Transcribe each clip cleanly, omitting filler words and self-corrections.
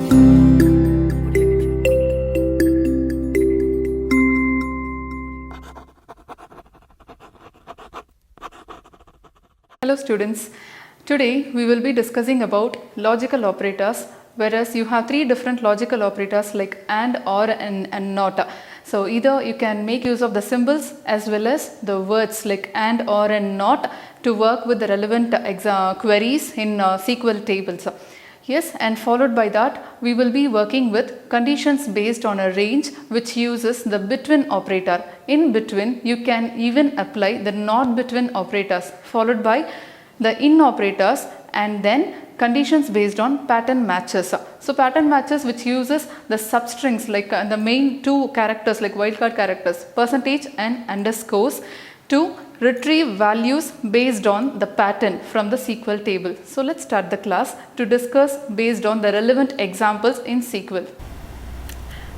Hello students, today we will be discussing about logical operators, whereas you have three different logical operators like and, or, and not. So either you can make use of the symbols as well as the words like and, or, and not to work with the relevant queries in SQL tables. Yes, and followed by that we will be working with conditions based on a range which uses the between operator. In between you can even apply the not between operators followed by the in operators and then conditions based on pattern matches. So pattern matches which uses the substrings like the main two characters like wildcard characters percentage and underscores to retrieve values based on the pattern from the SQL table. So let's start the class to discuss based on the relevant examples in SQL.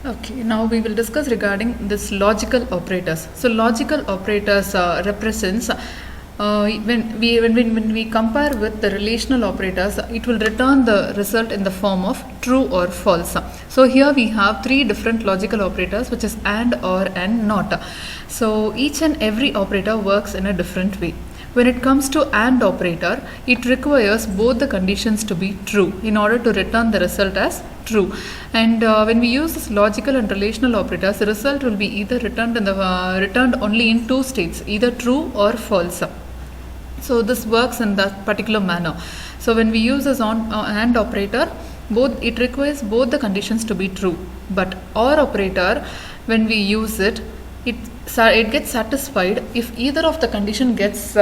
Okay, now we will discuss regarding this logical operators. So logical operators represents when we compare with the relational operators, it will return the result in the form of true or false. So here we have three different logical operators, which is and, or, and not. So each and every operator works in a different way. When it comes to AND operator, it requires both the conditions to be true in order to return the result as true. And when we use this logical and relational operators, the result will be either returned only in two states, either true or false. So this works in that particular manner. So when we use this AND operator, it requires both the conditions to be true. But OR operator, when we use it, it gets satisfied if either of the condition gets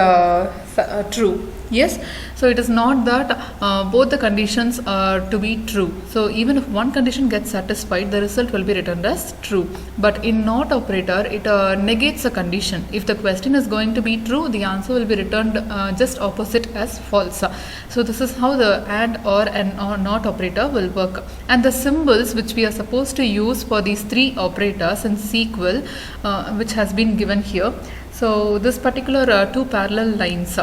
true. Yes, so it is not that both the conditions are to be true. So even if one condition gets satisfied, the result will be returned as true. But in NOT operator, it negates a condition. If the question is going to be true, the answer will be returned just opposite as false. So this is how the AND, OR, and NOT operator will work. And the symbols which we are supposed to use for these three operators in SQL, which has been given here. So this particular two parallel lines,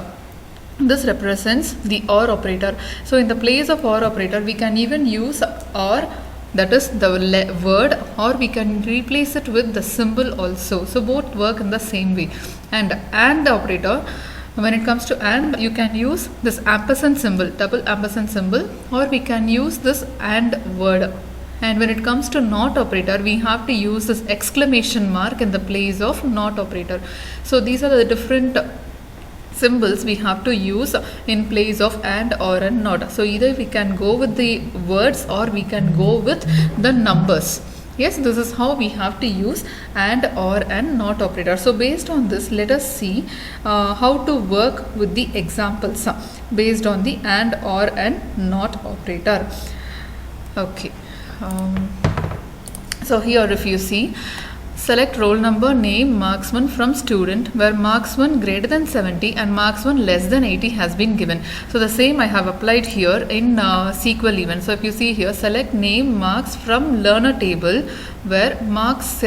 this represents the OR operator. So in the place of OR operator, we can even use OR, that is the word, or we can replace it with the symbol also. So both work in the same way. And the operator, when it comes to AND, you can use this ampersand symbol, double ampersand symbol, or we can use this AND word. And when it comes to NOT operator, we have to use this exclamation mark in the place of NOT operator. So these are the different symbols we have to use in place of AND, OR, and NOT. So either we can go with the words or we can go with the numbers. Yes, this is how we have to use AND, OR, and NOT operator. So based on this, let us see how to work with the examples based on the AND, OR, and NOT operator. Okay. So here if you see, select roll number, name, marks 1 from student, where marks 1 greater than 70 and marks 1 less than 80 has been given. So the same I have applied here in SQL even. So if you see here, select name, marks from learner table, where marks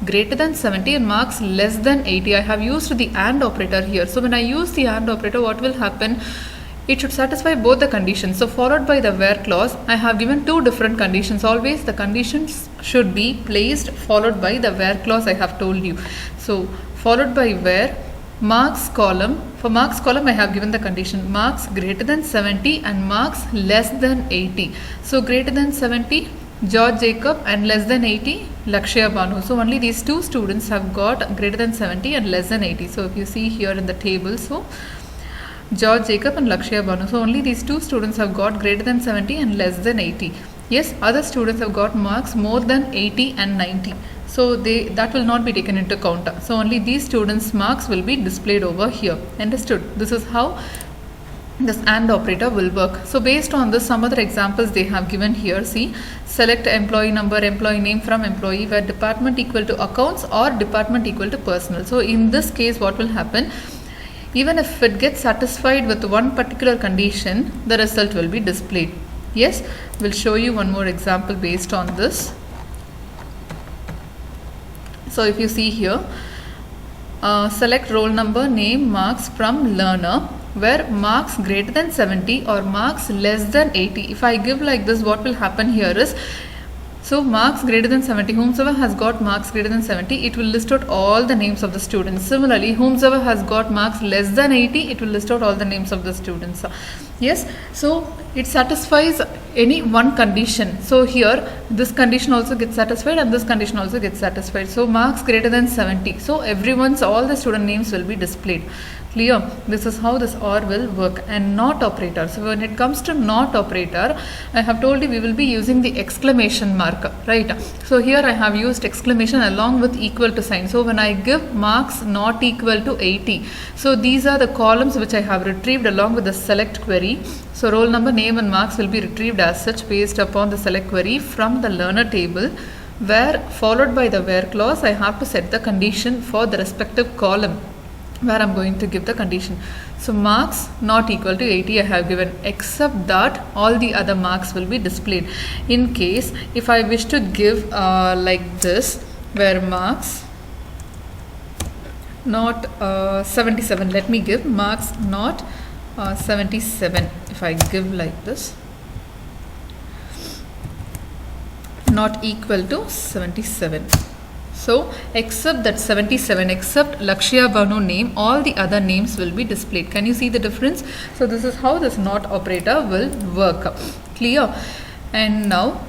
greater than 70 and marks less than 80. I have used the AND operator here. So when I use the AND operator, what will happen? It should satisfy both the conditions. So followed by the where clause, I have given two different conditions. Always the conditions should be placed followed by the where clause I have told you. So followed by where, marks column. For marks column I have given the condition marks greater than 70 and marks less than 80. So greater than 70 George Jacob and less than 80 Lakshya Banu. So only these two students have got greater than 70 and less than 80. So if you see here in the table, so George Jacob and Lakshya Banu. So only these two students have got greater than 70 and less than 80. Yes, other students have got marks more than 80 and 90. So that will not be taken into account. So only these students' marks will be displayed over here. Understood? This is how this AND operator will work. So based on this, some other examples they have given here. See, select employee number, employee name from employee, where department equal to accounts or department equal to personal. So in this case, what will happen? Even if it gets satisfied with one particular condition, the result will be displayed. Yes, we'll show you one more example based on this. So if you see here, select roll number, name, marks from learner, where marks greater than 70 or marks less than 80. If I give like this, what will happen here is, so marks greater than 70, whomsoever has got marks greater than 70, it will list out all the names of the students. Similarly, whomsoever has got marks less than 80, it will list out all the names of the students. Yes, so it satisfies any one condition. So here, this condition also gets satisfied and this condition also gets satisfied. So marks greater than 70. So all the student names will be displayed. Clear? This is how this OR will work. And NOT operator. So when it comes to NOT operator, I have told you we will be using the exclamation mark, right? So here I have used exclamation along with equal to sign. So when I give marks not equal to 80, so these are the columns which I have retrieved along with the select query. So roll number, name and marks will be retrieved as such based upon the select query from the learner table, where followed by the where clause I have to set the condition for the respective column where I'm going to give the condition. So marks not equal to 80 I have given, except that all the other marks will be displayed. In case if I wish to give like this, where marks not 77, let me give marks not 77. If I give like this, not equal to 77. So except that 77, except Lakshya Banu name, all the other names will be displayed. Can you see the difference? So this is how this NOT operator will work. Clear? And now,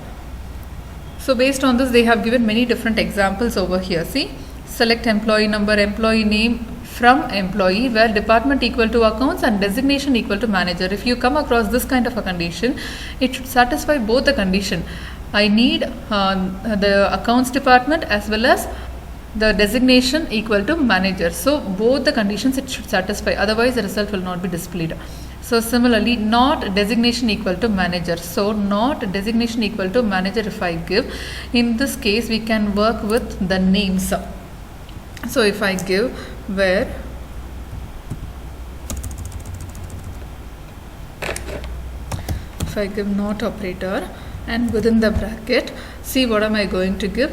so based on this, they have given many different examples over here. See, select employee number, employee name from employee, where department equal to accounts and designation equal to manager. If you come across this kind of a condition, it should satisfy both the condition. I need the accounts department as well as the designation equal to manager. So both the conditions it should satisfy, otherwise the result will not be displayed. So similarly, not designation equal to manager. So not designation equal to manager if I give, in this case we can work with the names. So if I give where if I give not operator, and within the bracket, see what am I going to give,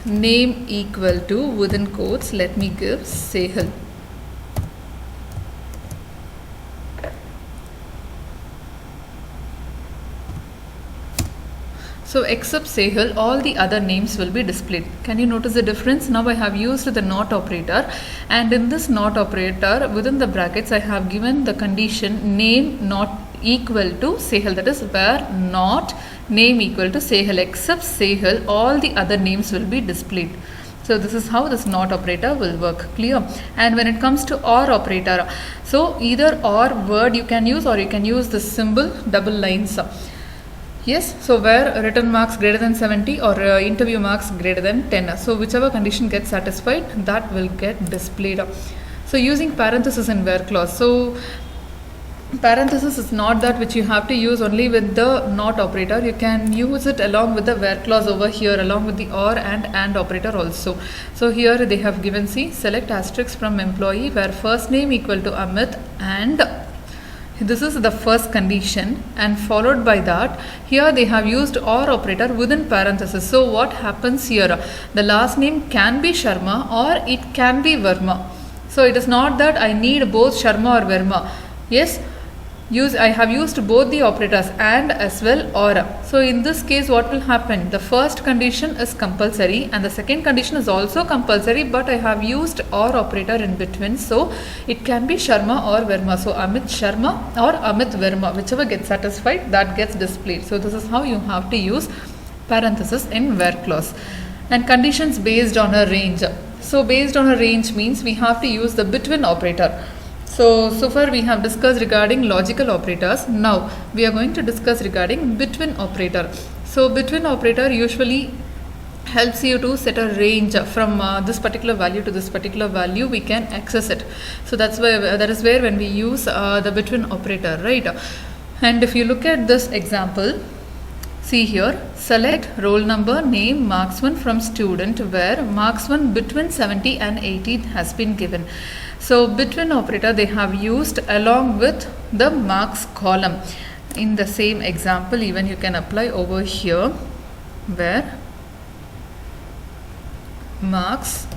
name equal to, within quotes, let me give Sehal. So except Sehal, all the other names will be displayed. Can you notice the difference? Now I have used the not operator, and in this not operator, within the brackets I have given the condition name not equal to Sehal, that is where not name equal to Sehal, except Sehal, all the other names will be displayed. So this is how this not operator will work. Clear? And when it comes to OR operator, so either OR word you can use, or you can use the symbol double lines. Yes, so where written marks greater than 70 or interview marks greater than 10. So whichever condition gets satisfied, that will get displayed. So using parenthesis and where clause. So parenthesis is not that which you have to use only with the not operator. You can use it along with the where clause over here, along with the or and operator also. So here they have given, see, select asterisk from employee where first name equal to Amit, and this is the first condition, and followed by that here they have used OR operator within parenthesis. So what happens here, the last name can be Sharma or it can be Verma. So it is not that I need both Sharma or Verma. Yes, I have used both the operators and as well or. So in this case what will happen, the first condition is compulsory and the second condition is also compulsory, but I have used OR operator in between, so it can be Sharma or Verma. So Amit Sharma or Amit Verma, whichever gets satisfied, that gets displayed. So this is how you have to use parenthesis in where clause. And conditions based on a range. So based on a range means we have to use the between operator. So far we have discussed regarding logical operators. Now we are going to discuss regarding between operator. So between operator usually helps you to set a range from this particular value to this particular value. We can access it. So that is where when we use the between operator, right? And if you look at this example, see here, select roll number, name, marks 1 from student, where marks 1 between 70 and 80 has been given. So between operator they have used along with the marks column. In the same example even you can apply over here, where marks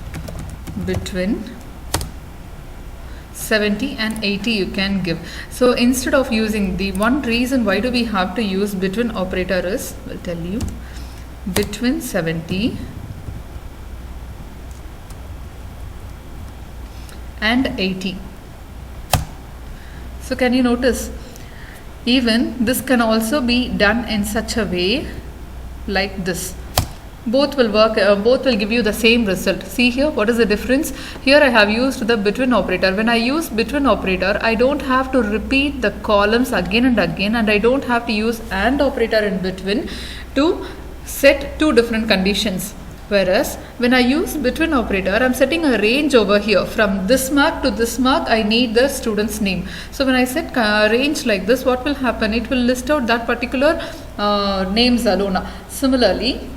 between 70 and 80 you can give. So instead of using, the one reason why do we have to use between operator is, I'll tell you, between 70 and 80. So can you notice, even this can also be done in such a way like this. Both will work, both will give you the same result. See here, what is the difference? Here I have used the between operator. When I use between operator, I don't have to repeat the columns again and again, and I don't have to use AND operator in between to set two different conditions. Whereas when I use between operator, I am setting a range over here. From this mark to this mark, I need the student's name. So when I set range like this, what will happen? It will list out that particular names alone. Similarly,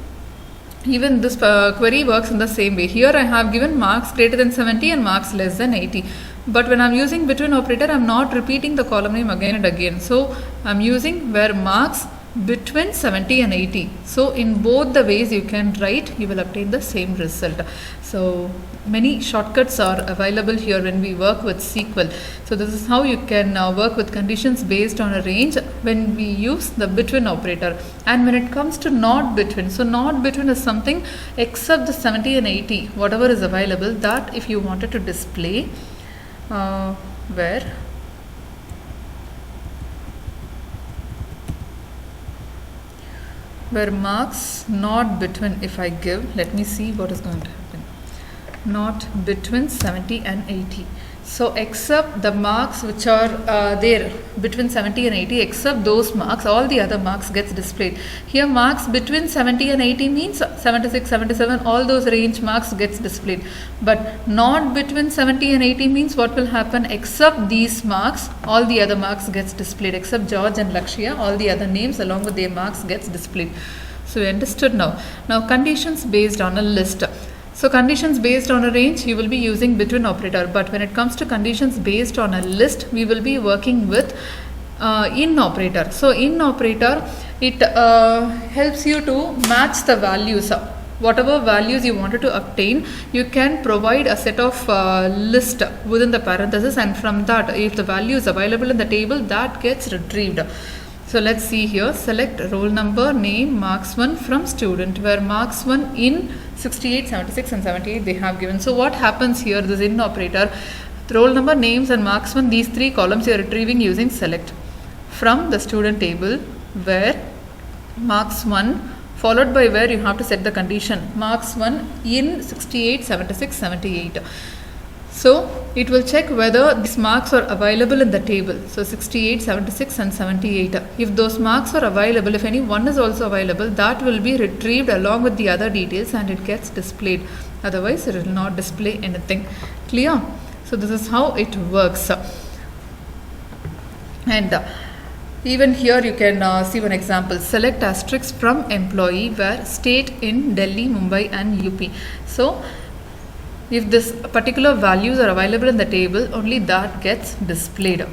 even this query works in the same way. Here I have given marks greater than 70 and marks less than 80. But when I am using between operator, I am not repeating the column name again and again. So I am using where marks between 70 and 80. So in both the ways you can write, you will obtain the same result. So many shortcuts are available here when we work with SQL. So this is how you can work with conditions based on a range when we use the between operator. And when it comes to not between, so not between is something except the 70 and 80, whatever is available, that if you wanted to display where marks not between, if I give, let me see what is going to happen. Not between 70 and 80. So except the marks which are there between 70 and 80, except those marks, all the other marks gets displayed. Here marks between 70 and 80 means 76, 77, all those range marks gets displayed. But not between 70 and 80 means what will happen? Except these marks, all the other marks gets displayed. Except George and Lakshya, all the other names along with their marks gets displayed. So you understood now. Now conditions based on a list. So conditions based on a range, you will be using between operator. But when it comes to conditions based on a list, we will be working with in operator. So in operator, it helps you to match the values. Whatever values you wanted to obtain, you can provide a set of list within the parenthesis, and from that, if the value is available in the table, that gets retrieved. So let's see here, select roll number, name, marks 1 from student, where marks 1 in 68, 76 and 78 they have given. So what happens here, this in operator, roll number, names and marks 1, these three columns you are retrieving using select from the student table, where marks 1 followed by where you have to set the condition, marks 1 in 68, 76, 78. So it will check whether these marks are available in the table. So 68, 76 and 78. If those marks are available, if any one is also available, that will be retrieved along with the other details and it gets displayed. Otherwise it will not display anything. Clear? So this is how it works. And even here you can see one example. Select asterisk from employee where state in Delhi, Mumbai and UP. So if this particular values are available in the table, only that gets displayed.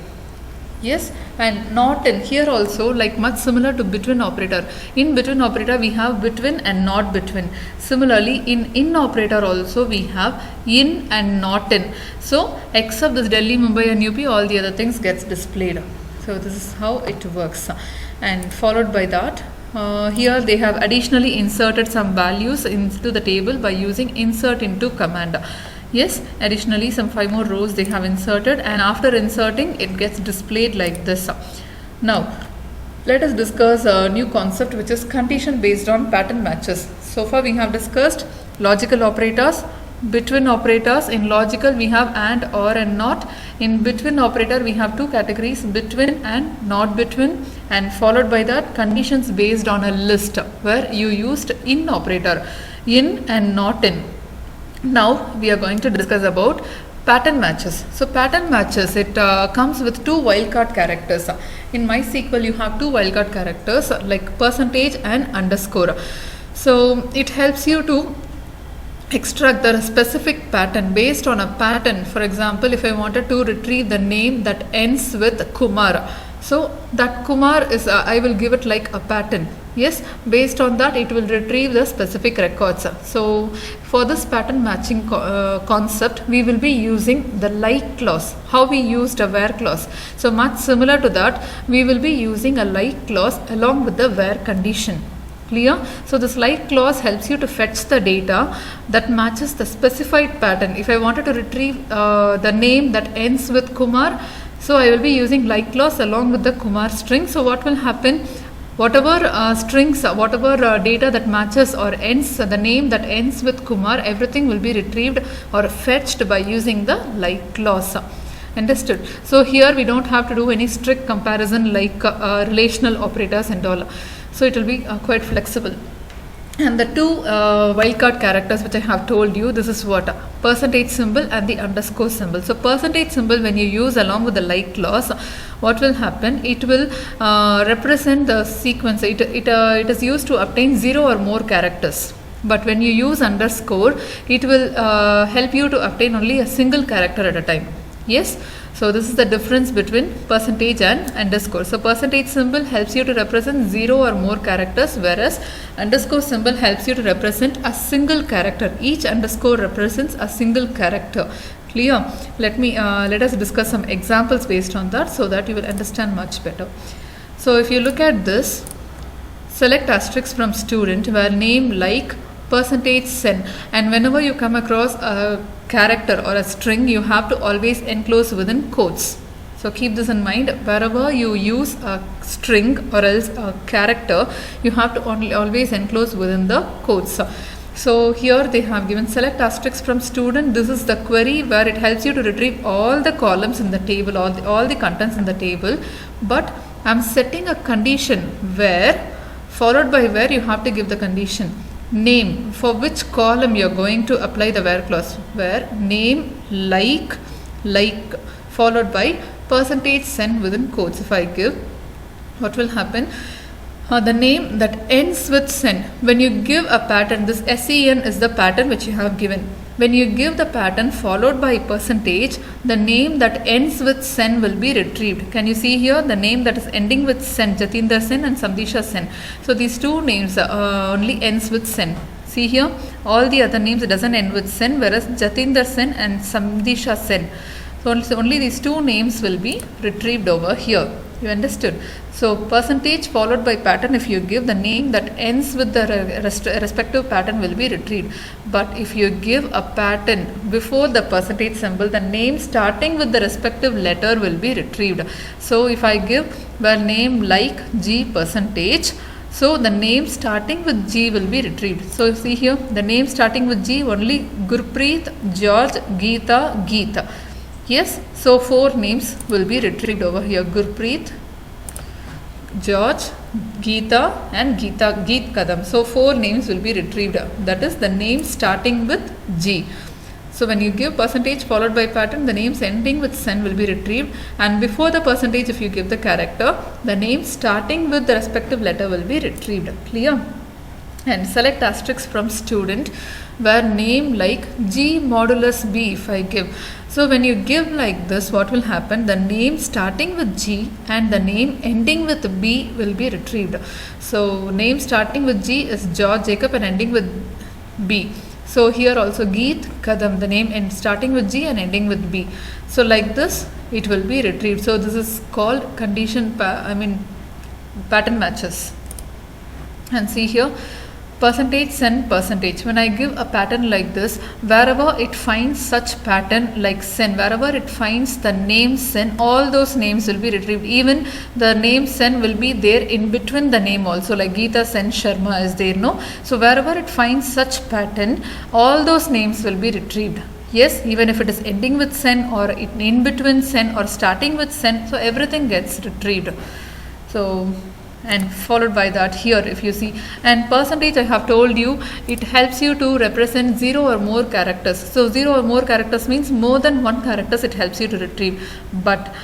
Yes, and not in, here also like much similar to between operator. In between operator we have between and not between. Similarly in operator also we have in and not in. So except this Delhi, Mumbai and UP, all the other things gets displayed. So this is how it works. And followed by that, here they have additionally inserted some values into the table by using insert into command. Yes, additionally some 5 more rows they have inserted, and after inserting it gets displayed like this. Now let us discuss a new concept, which is condition based on pattern matches. So far we have discussed logical operators, between operators. In logical we have and, or and not. In between operator we have two categories, between and not between, and followed by that conditions based on a list where you used in operator, in and not in. Now we are going to discuss about pattern matches. So pattern matches, it comes with two wildcard characters. In MySQL you have two wildcard characters like percentage and underscore. So it helps you to extract the specific pattern based on a pattern. For example, if I wanted to retrieve the name that ends with Kumar, So that Kumar is, I will give it like a pattern. Yes, based on that it will retrieve the specific records. So for this pattern matching concept, we will be using the like clause. How we used a where clause. So much similar to that, we will be using a like clause along with the where condition. Clear? So this like clause helps you to fetch the data that matches the specified pattern. If I wanted to retrieve the name that ends with Kumar, so I will be using like clause along with the Kumar string. So what will happen? Whatever strings, whatever data that matches or ends, the name that ends with Kumar, everything will be retrieved or fetched by using the like clause. Understood? So here we don't have to do any strict comparison like relational operators and all. So it will be quite flexible. And the two wildcard characters which I have told you, this is what? Percentage symbol and the underscore symbol. So percentage symbol, when you use along with the like clause, what will happen? It will represent the sequence. It is used to obtain 0 or more characters. But when you use underscore, it will help you to obtain only a single character at a time. Yes. So this is the difference between percentage and underscore. So percentage symbol helps you to represent 0 or more characters, whereas underscore symbol helps you to represent a single character. Each underscore represents a single character. Clear? Let us discuss some examples based on that so that you will understand much better. So if you look at this, select asterisk from student where name like percentage sen, and whenever you come across a character or a string, you have to always enclose within quotes. So keep this in mind. Wherever you use a string or else a character, you have to always enclose within the quotes. So here they have given select asterisk from student. This is the query where it helps you to retrieve all the columns in the table, all the contents in the table. But I'm setting a condition where, followed by where you have to give the condition. Name, for which column you are going to apply the where clause, where name like followed by percentage sen within quotes. If I give, what will happen? The name that ends with sen. When you give a pattern, this sen is the pattern which you have given. When you give the pattern followed by percentage, the name that ends with sen will be retrieved. Can you see here the name that is ending with sen, Jatinder Sen and Samdisha Sen. So these two names only ends with sen. See here, all the other names doesn't end with sen, whereas Jatinder Sen and Samdisha Sen. So only these two names will be retrieved over here. You understood? So percentage followed by pattern, if you give the name that ends with the respective pattern will be retrieved. But if you give a pattern before the percentage symbol, the name starting with the respective letter will be retrieved. So if I give the name like G percentage, so the name starting with G will be retrieved. So see here, the name starting with G only Gurpreet, George, Geeta, Geeta. Yes, so 4 names will be retrieved over here. Gurpreet, George, Geeta and Geet Kadam. So 4 names will be retrieved. That is the name starting with G. So when you give percentage followed by pattern, the names ending with sen will be retrieved, and before the percentage if you give the character, the name starting with the respective letter will be retrieved. Clear? And select asterisk from student where name like G modulus B if I give. So when you give like this, what will happen? The name starting with G and the name ending with B will be retrieved. So name starting with G is George Jacob and ending with B. So here also Geet Kadam, the name starting with G and ending with B. So like this it will be retrieved. So this is called condition pattern matches. And see here, percentage sen percentage. When I give a pattern like this, wherever it finds such pattern like sen, wherever it finds the name sen, all those names will be retrieved. Even the name sen will be there in between the name also, like Geeta Sen Sharma is there, no? So wherever it finds such pattern, all those names will be retrieved. Yes, even if it is ending with sen or in between sen or starting with sen, so everything gets retrieved. So and followed by that here if you see, and percentage I have told you, it helps you to represent 0 or more characters. So 0 or more characters means more than 1 characters it helps you to retrieve. But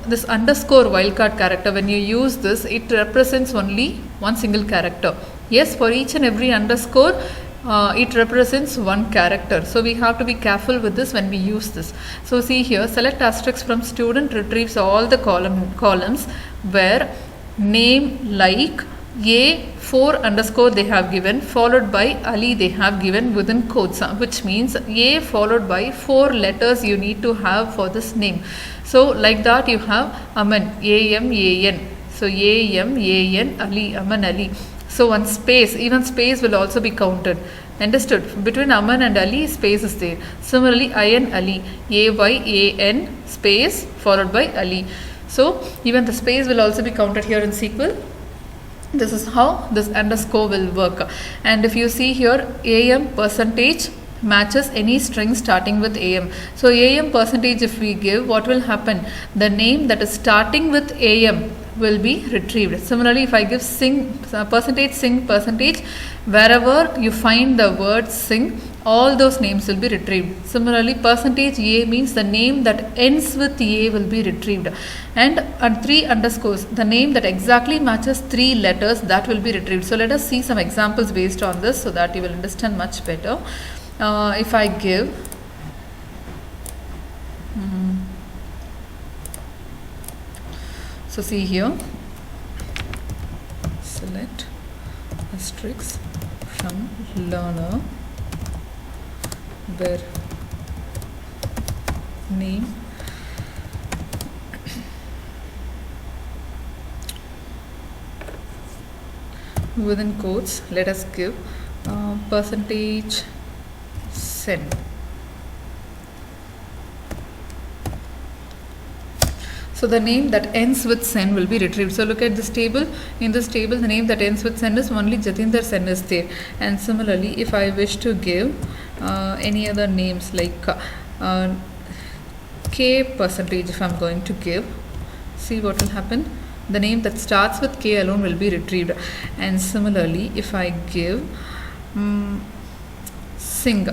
this underscore wildcard character, when you use this, it represents only one single character. Yes, for each and every underscore it represents one character. So we have to be careful with this when we use this. So see here, select asterisk from student retrieves all the columns where name like A4 underscore they have given followed by Ali they have given within quotes, which means A followed by 4 letters you need to have for this name. So like that you have Aman, A-M-A-N. So A-M-A-N, Ali, Aman Ali. So one space, even space will also be counted. Understood? Between Aman and Ali, space is there. Similarly, Ayan Ali, A-Y-A-N space followed by Ali. So even the space will also be counted here in SQL. This is how this underscore will work. And if you see here, AM percentage matches any string starting with AM. So AM percentage if we give, what will happen? The name that is starting with AM will be retrieved. Similarly, if I give sing percentage, wherever you find the word sing, all those names will be retrieved. Similarly, percentage A means the name that ends with A will be retrieved. And 3 underscores, the name that exactly matches 3 letters, that will be retrieved. So let us see some examples based on this so that you will understand much better. If I give so see here, select asterisk from learner where name within quotes, let us give percentage send. So the name that ends with Sen will be retrieved. So look at this table. In this table, the name that ends with Sen is only Jatinder Sen is there. And similarly, if I wish to give any other names like K percentage, if I'm going to give, see what will happen. The name that starts with K alone will be retrieved. And similarly, if I give Singh,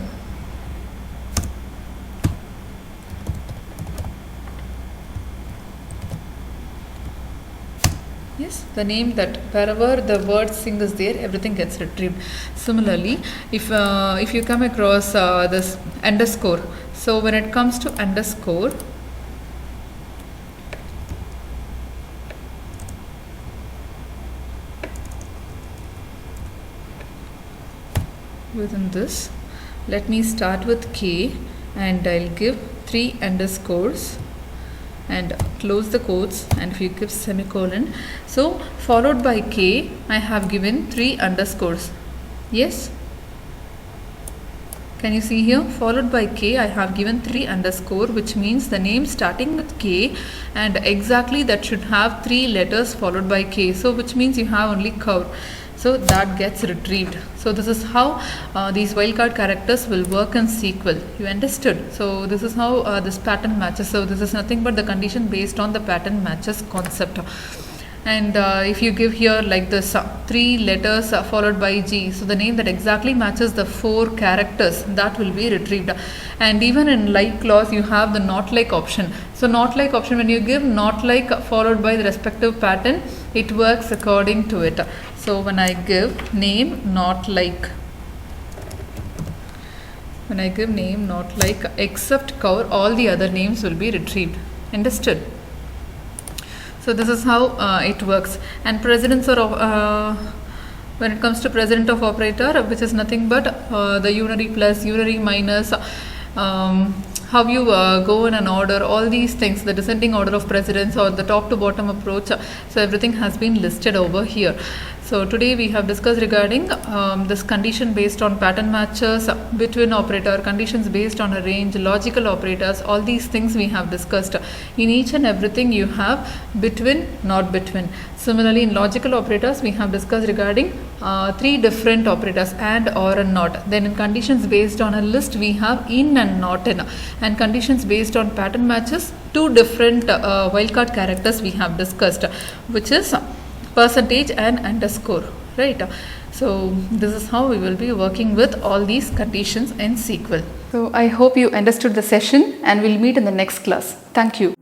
yes, the name that wherever the word sing is there, everything gets retrieved. Similarly, if you come across this underscore, so when it comes to underscore, within this, let me start with K and I'll give 3 underscores and close the quotes, and if you give semicolon, so followed by K I have given 3 underscores. Yes, can you see here, followed by K I have given 3 underscore, which means the name starting with K and exactly that should have 3 letters followed by K, so which means you have only Kaur. So that gets retrieved. So this is how these wildcard characters will work in SQL. You understood? So this is how this pattern matches. So this is nothing but the condition based on the pattern matches concept. And if you give here like this 3 letters followed by G, so the name that exactly matches the 4 characters, that will be retrieved. And even in like clause you have the not like option. So not like option, when you give not like followed by the respective pattern, it works according to it. So when I give name not like, when I give name not like except Kaur, all the other names will be retrieved. Understood? So this is how it works. And precedence or when it comes to precedent of operator, which is nothing but the unary plus, unary minus, how you go in an order, all these things, the descending order of precedence or the top to bottom approach. So everything has been listed over here. So today we have discussed regarding this condition based on pattern matches, between operator, conditions based on a range, logical operators, all these things we have discussed. In each and everything you have between, not between. Similarly, in logical operators we have discussed regarding 3 different operators, and, or, and, not. Then in conditions based on a list we have in and not in. And conditions based on pattern matches, 2 different wildcard characters we have discussed, which is percentage and underscore, right? So this is how we will be working with all these conditions in SQL. So I hope you understood the session, and we'll meet in the next class. Thank you.